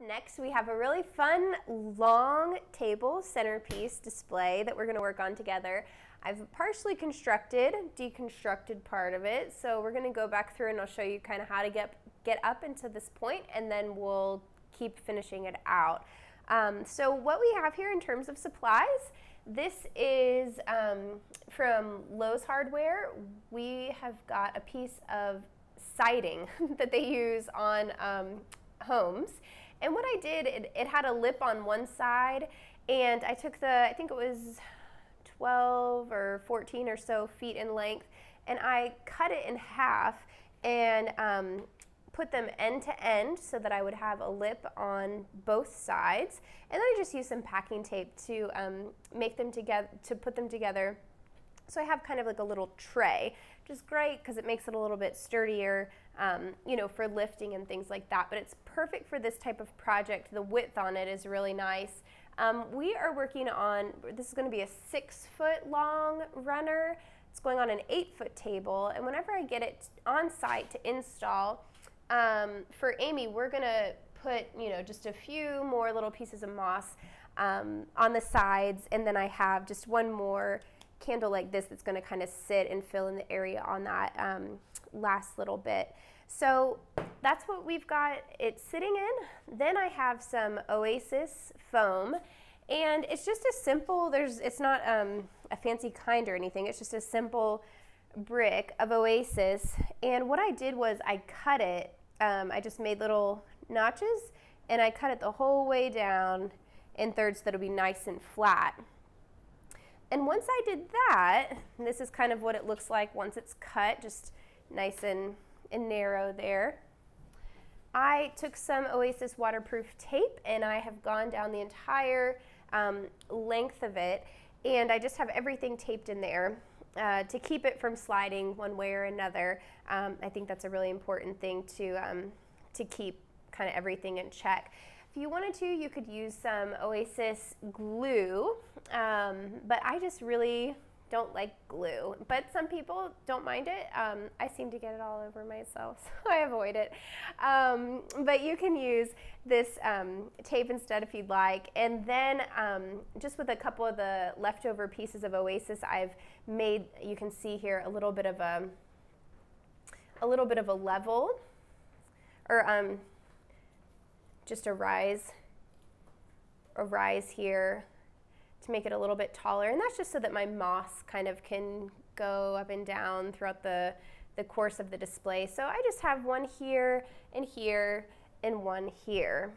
Next, we have a really fun long table centerpiece display that we're going to work on together. I've partially deconstructed part of it, so we're going to go back through and I'll show you kind of how to get up into this point, and then we'll keep finishing it out. So what we have here in terms of supplies, this is from Lowe's Hardware. We have got a piece of siding that they use on homes. And what I did, it had a lip on one side, and I took I think it was 12 or 14 or so feet in length, and I cut it in half and put them end to end so that I would have a lip on both sides. And then I just used some packing tape to make them together, to put them together. So I have kind of like a little tray, which is great because it makes it a little bit sturdier, you know, for lifting and things like that. But it's perfect for this type of project. The width on it is really nice. We are working on, this is going to be a 6-foot long runner. It's going on an 8-foot table. And whenever I get it on site to install, for Amy, we're going to put, you know, just a few more little pieces of moss on the sides. And then I have just one more candle like this that's going to kind of sit and fill in the area on that last little bit. So that's what we've got it sitting in. Then I have some Oasis foam, and it's just a simple, it's not a fancy kind or anything, it's just a simple brick of Oasis. And what I did was I cut it, I just made little notches, and I cut it the whole way down in thirds so that it'll be nice and flat. And once I did that, and this is kind of what it looks like once it's cut, just nice and narrow there. I took some Oasis waterproof tape, and I have gone down the entire length of it, and I just have everything taped in there to keep it from sliding one way or another. I think that's a really important thing to keep kind of everything in check. If you wanted to, you could use some Oasis glue, but I just really don't like glue. But some people don't mind it. I seem to get it all over myself, so I avoid it. But you can use this tape instead if you'd like. And then just with a couple of the leftover pieces of Oasis, I've made, you can see here, a little bit of a level, or just a rise here to make it a little bit taller. And that's just so that my moss kind of can go up and down throughout the course of the display. So I just have one here and here and one here.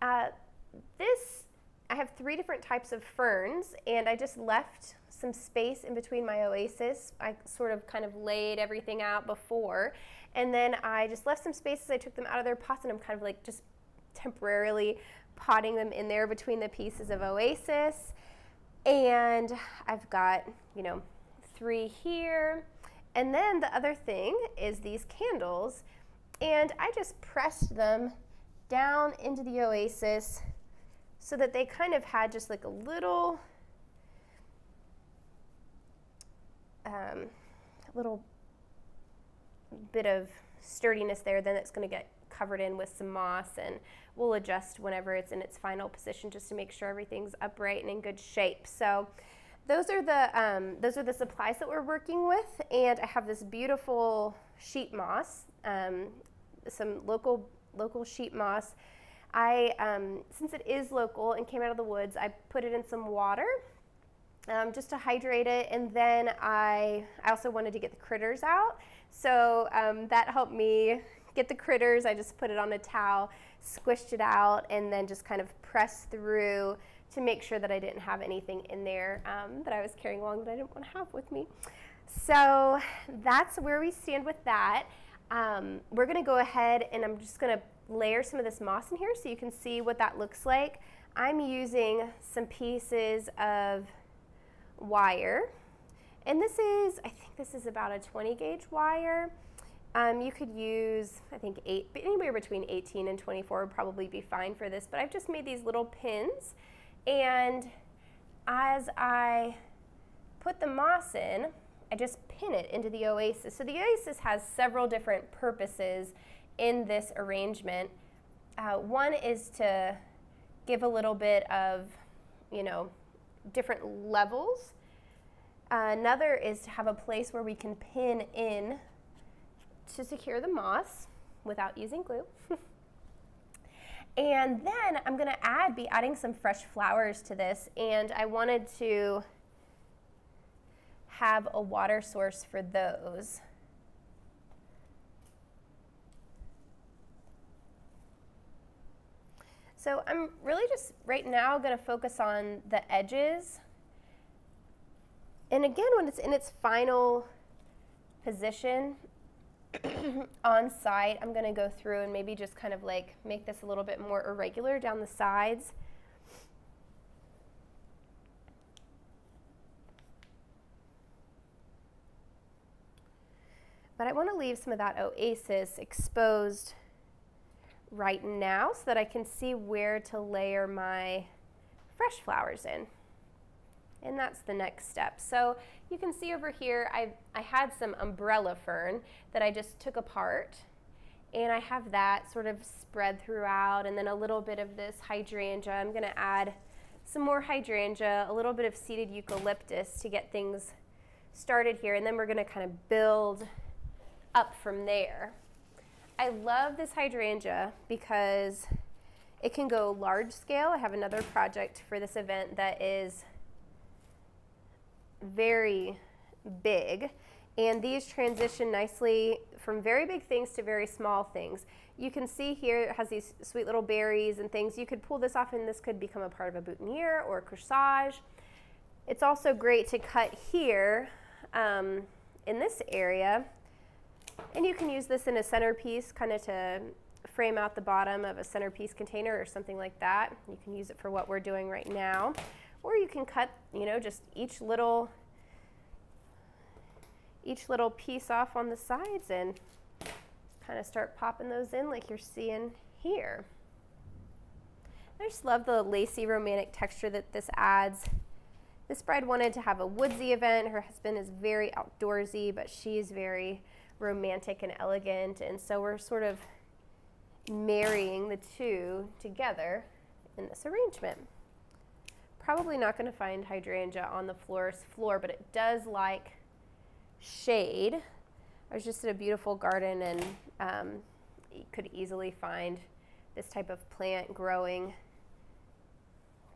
I have 3 different types of ferns, and I just left some space in between my Oasis. I sort of kind of laid everything out before, and then I just left some spaces. I took them out of their pots, and I'm kind of like just temporarily potting them in there between the pieces of Oasis. And I've got, you know, 3 here. And then the other thing is these candles, and I just pressed them down into the Oasis so that they kind of had just like a little bit of sturdiness there. Then it's going to get covered in with some moss, and we'll adjust whenever it's in its final position just to make sure everything's upright and in good shape. So those are the supplies that we're working with, and I have this beautiful sheet moss, some local sheet moss. Since it is local and came out of the woods, I put it in some water just to hydrate it, and then I also wanted to get the critters out, so that helped me get the critters. I just put it on a towel, squished it out, and then just kind of pressed through to make sure that I didn't have anything in there that I was carrying along that I didn't want to have with me. So that's where we stand with that. We're going to go ahead, and I'm just going to layer some of this moss in here so you can see what that looks like. I'm using some pieces of wire, and this is, I think this is about a 20 gauge wire. You could use, I think, anywhere between 18 and 24 would probably be fine for this, but I've just made these little pins, and as I put the moss in, I just pin it into the Oasis. So the Oasis has several different purposes in this arrangement. One is to give a little bit of, different levels. Another is to have a place where we can pin in to secure the moss without using glue. And then I'm going to be adding some fresh flowers to this, and I wanted to have a water source for those. So I'm really just right now going to focus on the edges. And again, when it's in its final position on site, I'm going to go through and maybe just kind of like make this a little bit more irregular down the sides. But I want to leave some of that oasis exposed right now so that I can see where to layer my fresh flowers in. And that's the next step. So you can see over here, I had some umbrella fern that I just took apart, and I have that sort of spread throughout, and then a little bit of this hydrangea. I'm going to add some more hydrangea, a little bit of seeded eucalyptus to get things started here, and then we're going to kind of build up from there. I love this hydrangea because it can go large scale. I have another project for this event that is very big, and these transition nicely from very big things to very small things. You can see here it has these sweet little berries and things. You could pull this off and this could become a part of a boutonniere or a corsage. It's also great to cut here in this area, and you can use this in a centerpiece kind of to frame out the bottom of a centerpiece container or something like that. You can use it for what we're doing right now. Or you can cut, just each little piece off on the sides and kind of start popping those in like you're seeing here. I just love the lacy romantic texture that this adds. This bride wanted to have a woodsy event. Her husband is very outdoorsy, but she's very romantic and elegant, and so we're sort of marrying the two together in this arrangement. Probably not going to find hydrangea on the florist's floor, but it does like shade. I was just at a beautiful garden, and you could easily find this type of plant growing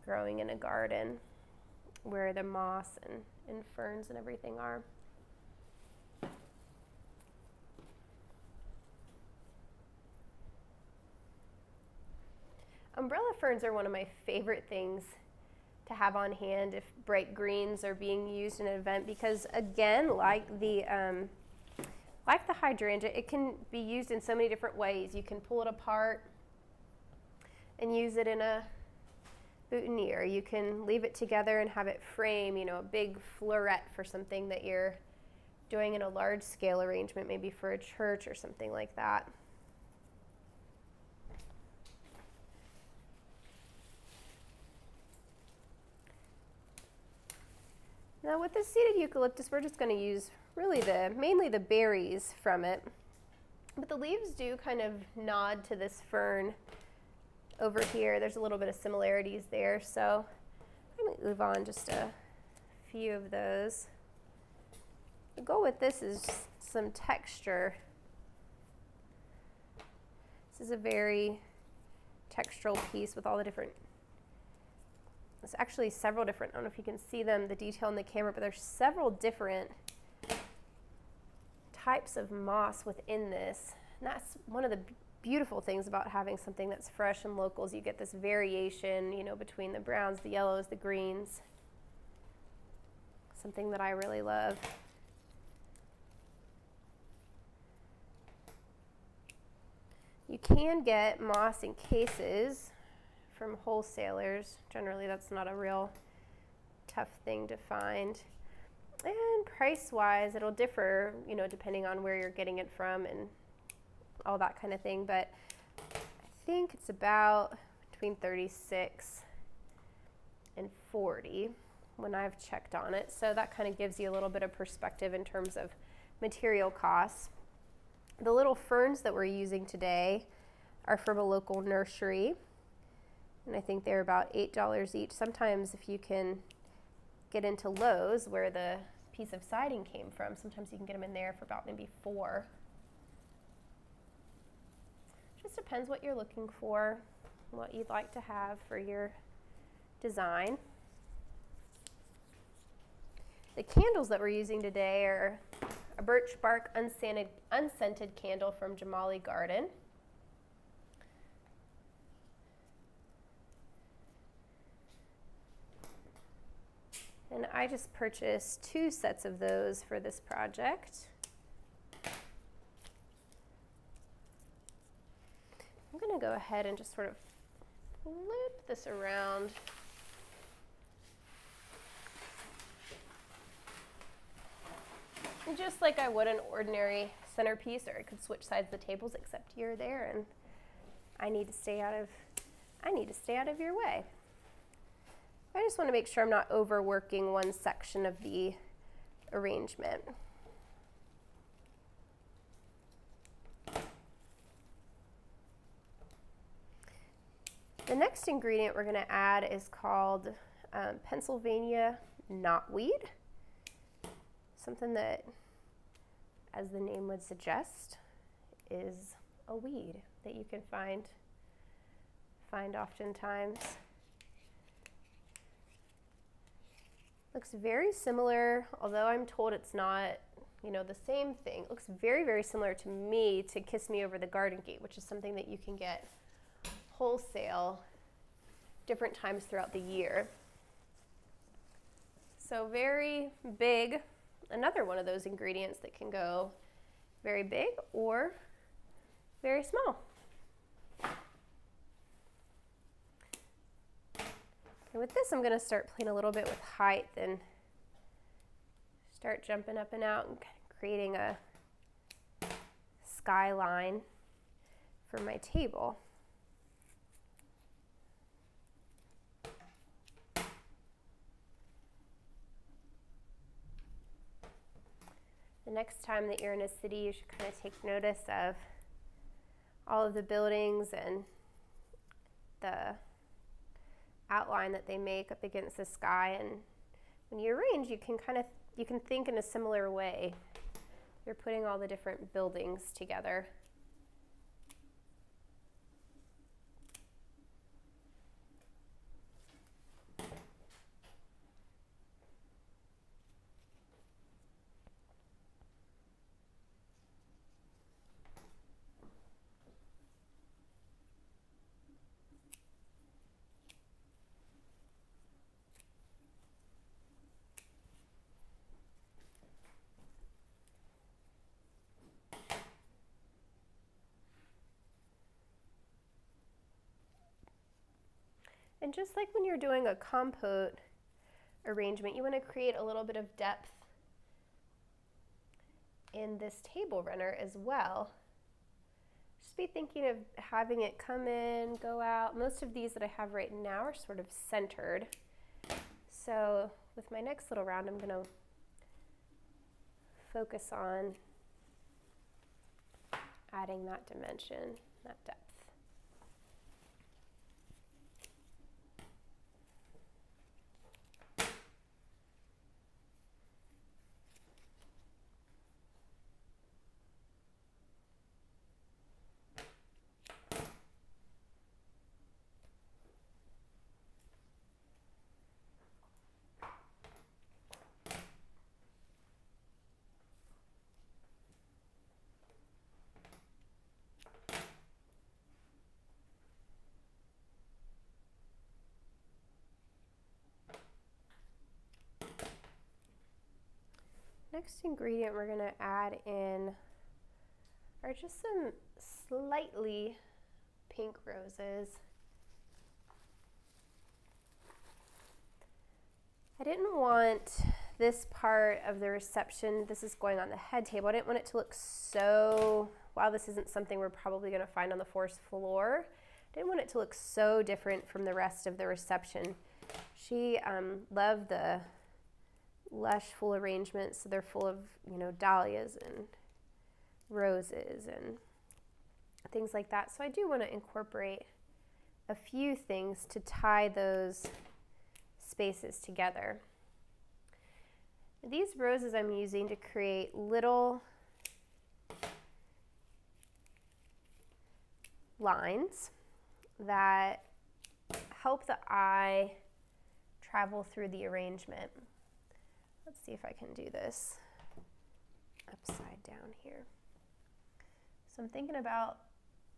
in a garden where the moss and ferns and everything are. Umbrella ferns are one of my favorite things to have on hand if bright greens are being used in an event, because again, like the hydrangea, it can be used in so many different ways. You can pull it apart and use it in a boutonniere. You can leave it together and have it frame, a big floret for something that you're doing in a large scale arrangement, maybe for a church or something like that. Now with this seeded eucalyptus, we're just going to use really mainly the berries from it. But the leaves do kind of nod to this fern over here. There's a little bit of similarities there, so I'm going to move on just a few of those. The goal with this is some texture. This is a very textural piece with all the different, there's actually several different, I don't know if you can see them, the detail in the camera, but there's several different types of moss within this. And that's one of the beautiful things about having something that's fresh and local, is you get this variation, between the browns, the yellows, the greens. Something that I really love. You can get moss in cases from wholesalers. Generally, that's not a real tough thing to find. And price-wise, it'll differ, depending on where you're getting it from and all that kind of thing. But I think it's about between 36 and 40 when I've checked on it. So that kind of gives you a little bit of perspective in terms of material costs. The little ferns that we're using today are from a local nursery, and I think they're about $8 each. Sometimes if you can get into Lowe's, where the piece of siding came from, sometimes you can get them in there for about maybe $4. Just depends what you're looking for, what you'd like to have for your design. The candles that we're using today are a birch bark unscented candle from Jamali Garden. And I just purchased 2 sets of those for this project. I'm going to go ahead and just sort of flip this around. And just like I would an ordinary centerpiece, or I could switch sides of the tables, except you're there and I need to stay out of your way. I just want to make sure I'm not overworking one section of the arrangement. The next ingredient we're going to add is called Pennsylvania knotweed. Something that, as the name would suggest, is a weed that you can find oftentimes. Looks very similar, although I'm told it's not, the same thing. It looks very, very similar to me to Kiss Me Over the Garden Gate, which is something that you can get wholesale different times throughout the year. So very big, another one of those ingredients that can go very big or very small. And with this, I'm going to start playing a little bit with height and start jumping up and out and creating a skyline for my table. The next time that you're in a city, you should kind of take notice of all of the buildings and the outline that they make up against the sky. And when you arrange, you can think in a similar way. You're putting all the different buildings together. And just like when you're doing a compote arrangement, you want to create a little bit of depth in this table runner as well. Just be thinking of having it come in, go out. Most of these that I have right now are sort of centered. So with my next little round, I'm going to focus on adding that dimension, that depth. Next ingredient we're going to add in are just some slightly pink roses. I didn't want this part of the reception, this is going on the head table, I didn't want it to look so, while this isn't something we're probably going to find on the forest floor, I didn't want it to look so different from the rest of the reception. She loved the lush, full arrangements, so they're full of, dahlias and roses and things like that. So I do want to incorporate a few things to tie those spaces together. These roses I'm using to create little lines that help the eye travel through the arrangement. Let's see if I can do this upside down here. So I'm thinking about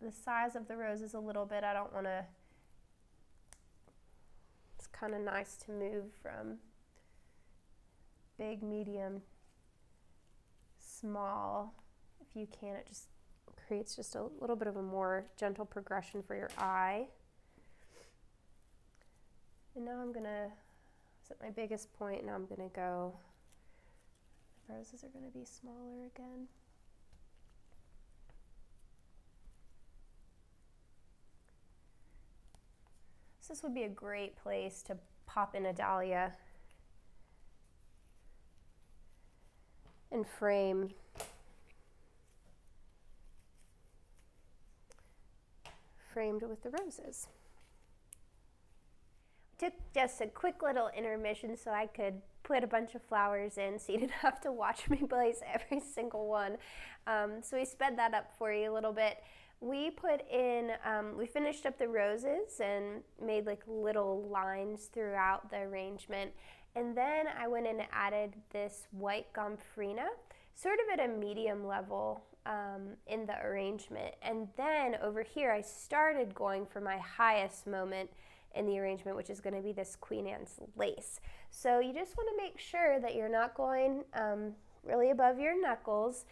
the size of the roses a little bit. I don't want to, it's kind of nice to move from big, medium, small. If you can, it just creates just a little bit of a more gentle progression for your eye. And now I'm gonna set my biggest point. Now I'm gonna go, the roses are gonna be smaller again. So this would be a great place to pop in a dahlia and frame framed with the roses. Took just a quick little intermission so I could put a bunch of flowers in so you didn't have to watch me place every single one. So we sped that up for you a little bit. We put in, we finished up the roses and made like little lines throughout the arrangement. And then I went in and added this white gomphrena, sort of at a medium level in the arrangement. And then over here, I started going for my highest moment in the arrangement, which is going to be this Queen Anne's lace. So you just want to make sure that you're not going really above your knuckles.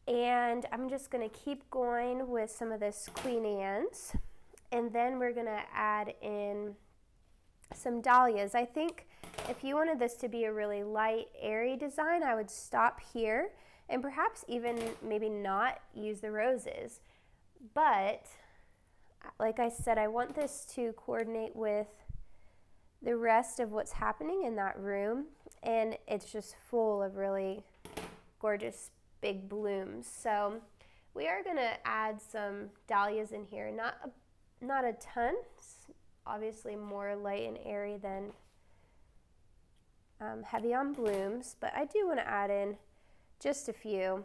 And I'm just going to keep going with some of this Queen Anne's. And then we're going to add in some dahlias. I think if you wanted this to be a really light, airy design, I would stop here and perhaps even maybe not use the roses. But like I said, I want this to coordinate with the rest of what's happening in that room, and it's just full of really gorgeous big blooms. So we are going to add some dahlias in here, not a ton. It's obviously more light and airy than heavy on blooms, but I do want to add in just a few.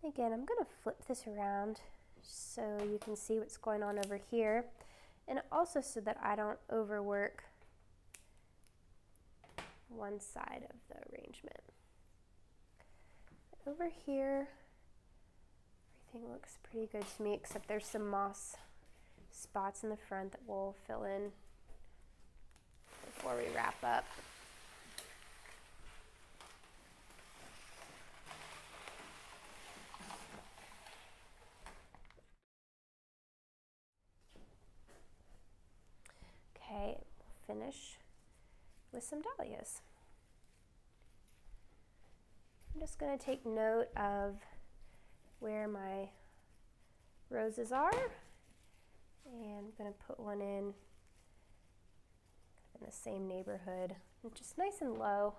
Again, I'm going to flip this around so you can see what's going on over here, and also so that I don't overwork one side of the arrangement. Over here, everything looks pretty good to me, except there's some moss spots in the front that we'll fill in before we wrap up. Okay, we'll finish with some dahlias. I'm just going to take note of where my roses are, and I'm going to put one in the same neighborhood, just nice and low.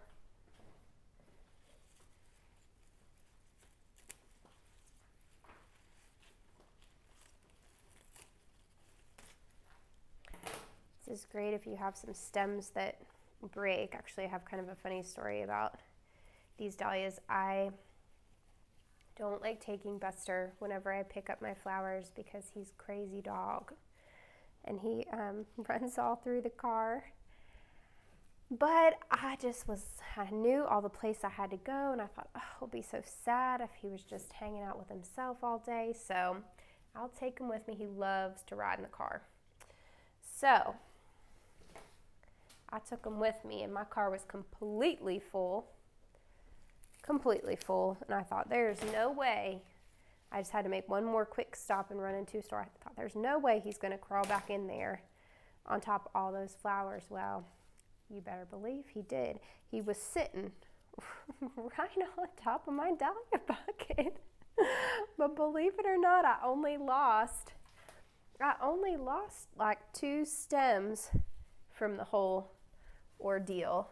This is great if you have some stems that break. Actually, I have kind of a funny story about these dahlias. I don't like taking Buster whenever I pick up my flowers because he's a crazy dog and he runs all through the car. But I knew all the place I had to go, and I thought, oh, it'll be so sad if he was just hanging out with himself all day. So I'll take him with me. He loves to ride in the car. So I took him with me, and my car was completely full, and I thought, there's no way. I just had to make one more quick stop and run into a store. I thought, there's no way he's going to crawl back in there on top of all those flowers. Well, You better believe he did. He was sitting right on top of my dahlia bucket. But believe it or not, I only lost like 2 stems from the whole ordeal.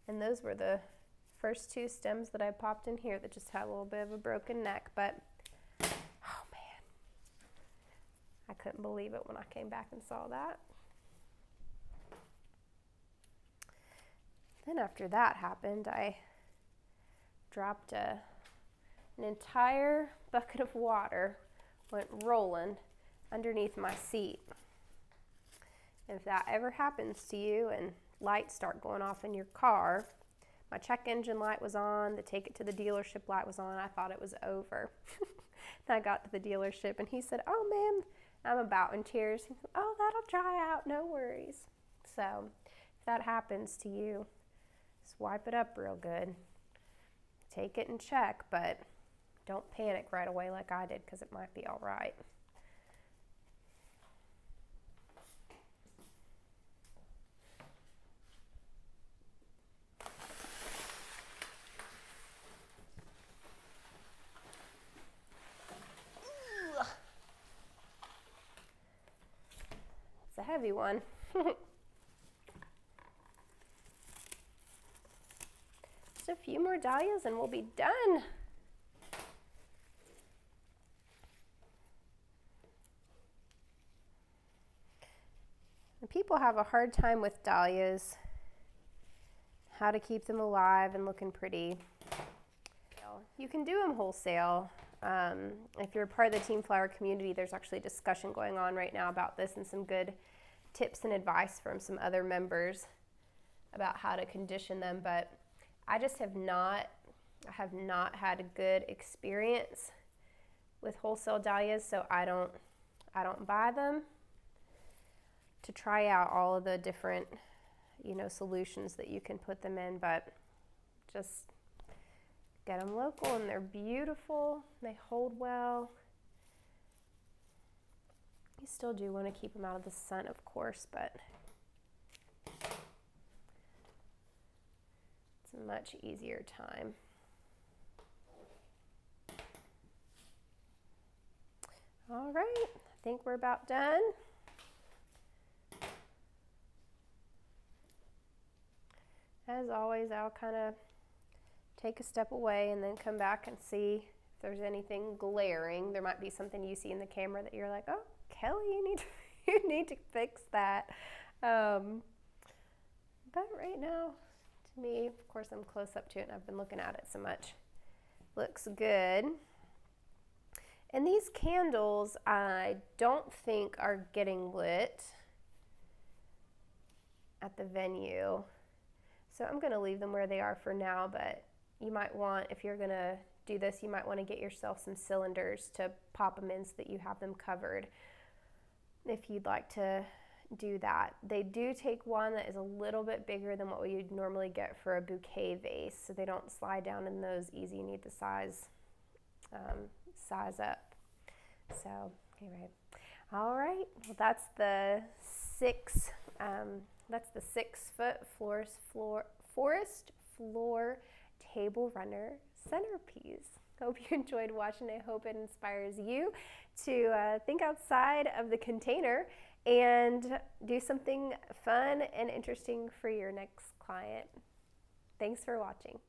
And those were the first 2 stems that I popped in here that just had a little bit of a broken neck. But, oh man, I couldn't believe it when I came back and saw that. Then after that happened, I dropped an entire bucket of water, went rolling underneath my seat. And if that ever happens to you and lights start going off in your car, my check engine light was on, the take it to the dealership light was on, I thought it was over. And I got to the dealership and he said, "Oh ma'am," I'm about in tears. He said, "Oh, that'll dry out, no worries." So if that happens to you, just wipe it up real good. Take it and check, but don't panic right away like I did, because it might be all right. It's a heavy one. Just a few more dahlias and we'll be done. And people have a hard time with dahlias, how to keep them alive and looking pretty. You can do them wholesale. If you're part of the Team Flower community, there's actually a discussion going on right now about this and some good tips and advice from some other members about how to condition them. But I just have not had a good experience with wholesale dahlias, so I don't buy them to try out all of the different, solutions that you can put them in, but just get them local and they're beautiful. They hold well. You still do want to keep them out of the sun, of course, but it's a much easier time. All right, I think we're about done. As always, I'll kind of take a step away and then come back and see if there's anything glaring. There might be something you see in the camera that you're like, "Oh, Kelly, you need to fix that." But right now, to me, of course, I'm close up to it and I've been looking at it so much. Looks good. And these candles, I don't think are getting lit at the venue. So I'm going to leave them where they are for now, but you might want, if you're going to do this, you might want to get yourself some cylinders to pop them in so that you have them covered if you'd like to do that. They do take one that is a little bit bigger than what you'd normally get for a bouquet vase, so they don't slide down in those easy. You need to size up. So anyway, all right. Well, that's the 6-foot forest floor table runner centerpiece. Hope you enjoyed watching. I hope it inspires you to think outside of the container and do something fun and interesting for your next client. Thanks for watching.